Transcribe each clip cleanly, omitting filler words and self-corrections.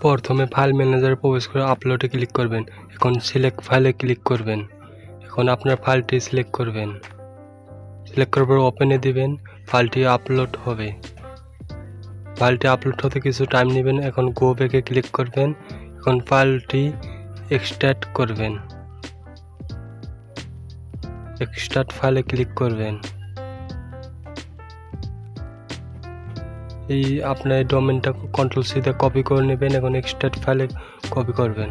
প্রথমে ফাইল ম্যানেজারে প্রবেশ করে আপলোডে ক্লিক করবেন। এখন সিলেক্ট ফাইলে ক্লিক করবেন। এখন আপনার ফাইলটি সিলেক্ট করবেন। সিলেক্ট করার পর ওপেনে দিবেন। ফাইলটি আপলোড হবে। ফাইলটি আপলোড হতে কিছু টাইম নেবেন। এখন গো ব্যাকে ক্লিক করবেন। এখন ফাইলটি এক্সট্রাক্ট করবেন। এক্সট্রাক্ট ফাইলে ক্লিক করবেন। এই আপনার এই ডোমেনটা কন্ট্রোল সি দিয়ে কপি করে নেবেন। এখন এক্সট্রাক্ট ফাইলে কপি করবেন।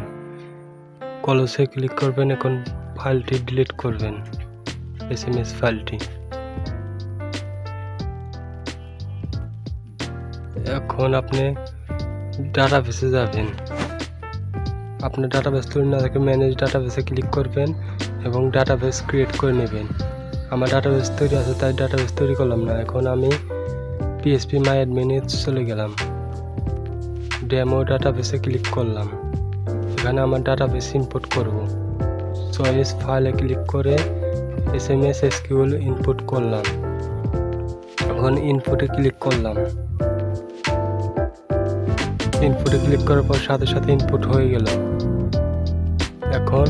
ক্লোজে ক্লিক করবেন। এখন ফাইলটি ডিলিট করবেন, এসএমএস ফাইলটি। এখন আপনি ডাটাবেসে যাবেন। আপনি ডাটাবেস তৈরি না থাকে ম্যানেজ ডাটাবেসে ক্লিক করবেন এবং ডাটাবেস ক্রিয়েট করে নেবেন। আমার ডাটাবেস তৈরি আছে তাই ডাটাবেস তৈরি করলাম না। এখন আমি PHP মাই অ্যাডমিনে চলে গেলাম। ডেমো ডাটাবেসে ক্লিক করলাম। এখানে আমার ডাটাবেস ইনপুট করব। চয়েস ফাইলে ক্লিক করে এসএমএস এসকিউএল ইনপুট করলাম। এখন ইনপুটে ক্লিক করলাম। ইনপুটে ক্লিক করার পর সাথে সাথে ইনপুট হয়ে গেল। এখন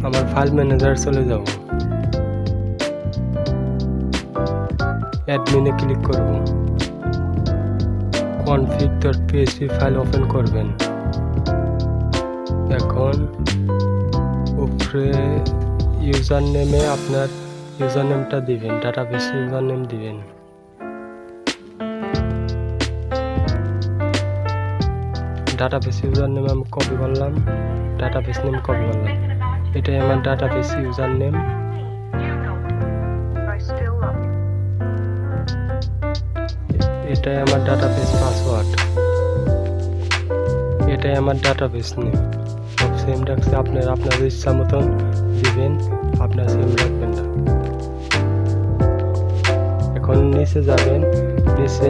আমার ফাইল ম্যানেজার চলে যাব। অ্যাডমিনে ক্লিক করব। config.php ফাইল ওপেন করবেন। এখন উপরে ইউজার নেমে আপনার ইউজার নেমটা দিবেন, ডাটাবেস ইউজার নেম দিবেন। ডাটাবেস ইউজার নেম আমি কপি করলাম, ডাটাবেস নেম কপি করলাম। এটাই আমার ডাটাবেস ইউজার নেম। এটাই আমার ডাটাবেস পাসওয়ার্ড। এটাই আমার ডাটাবেস নেম। সব সেম রাখছে, আপনার ইচ্ছা মতন দিবেন, আপনার সেম রাখবেন না। এখন নিচে যাবেন, নিচে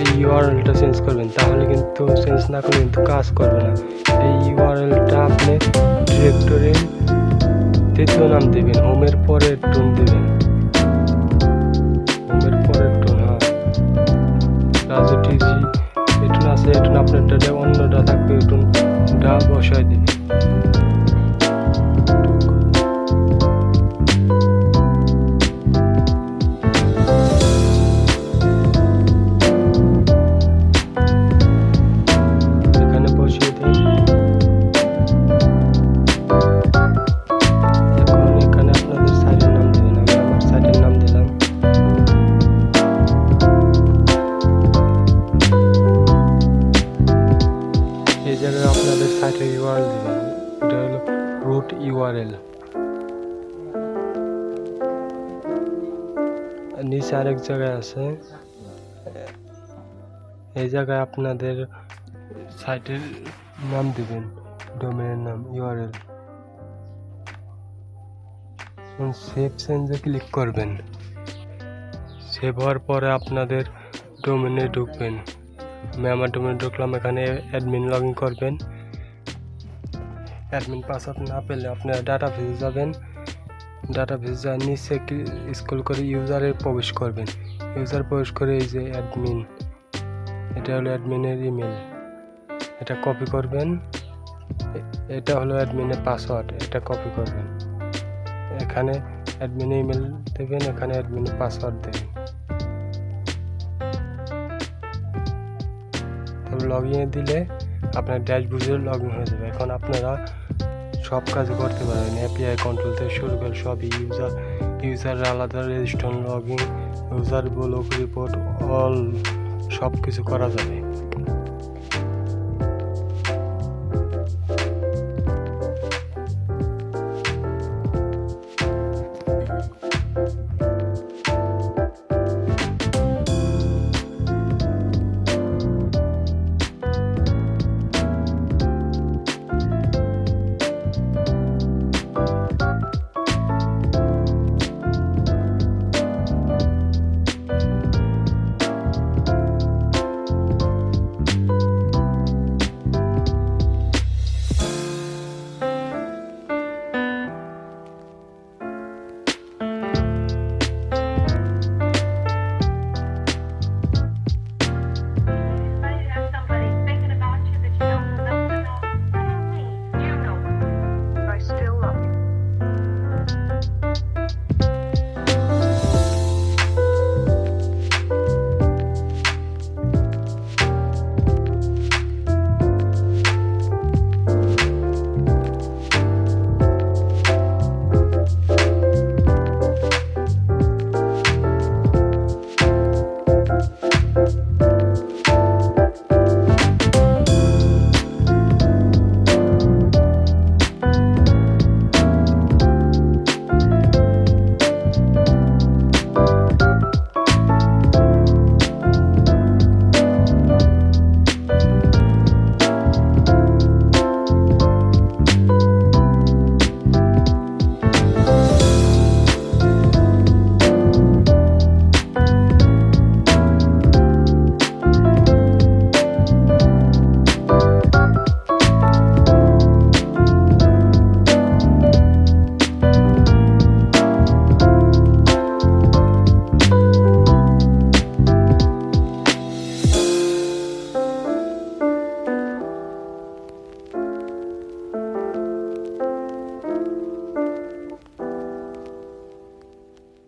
এই ইউআরএলটা চেঞ্জ করবেন, তাহলে কিন্তু চেঞ্জ না করলে কিন্তু কাজ করবে না। এই ইউআরএলটা আপনি ডিরেক্টরির তৃতীয় নাম দেবেন, হোমের পরে টুন দেবেন। হোমের পরে টুন, রাজুটিজি এটুন আছে, এটুন আপনার ডাটা অন্যটা থাকবে, এটুনটা বসায় দেবেন। এই জায়গায় আপনাদের সাইটের ইউআরএল দিবেন, এটা হলো রুট ইউআরএল। নিচে আরেক জায়গায় আছে, এই জায়গায় আপনাদের সাইটের নাম দিবেন, ডোমেনের নাম, ইউআরএল। সেভ চেঞ্জে ক্লিক করবেন। সেভ হওয়ার পরে আপনাদের ডোমেনে ঢুকবেন। আমি আমার ডোমেনে ঢুকলাম। এখানে অ্যাডমিন লগ ইন করবেন। অ্যাডমিন পাসওয়ার্ড না পেলে আপনারা ডাটাবেসে যাবেন। ডাটাবেসে যা নিচে স্ক্রল করে ইউজারে প্রবেশ করবেন। ইউজার প্রবেশ করে এই যে অ্যাডমিন, এটা হলো অ্যাডমিনের ইমেল, এটা কপি করবেন। এটা হলো অ্যাডমিনের পাসওয়ার্ড, এটা কপি করবেন। এখানে অ্যাডমিনের ইমেল দেবেন, এখানে অ্যাডমিনের পাসওয়ার্ড দেবেন। লগ ইনে দিলে আপনার ড্যাশবোর্ডে লগ ইন হয়ে যাবে। এখন আপনারা সব কাজ করতে পারবেন। এপিআই কন্ট্রোল থেকে শুরু করে সবই, ইউজার আলাদা registration, log in, user block report, all সব কিছু করা যাবে।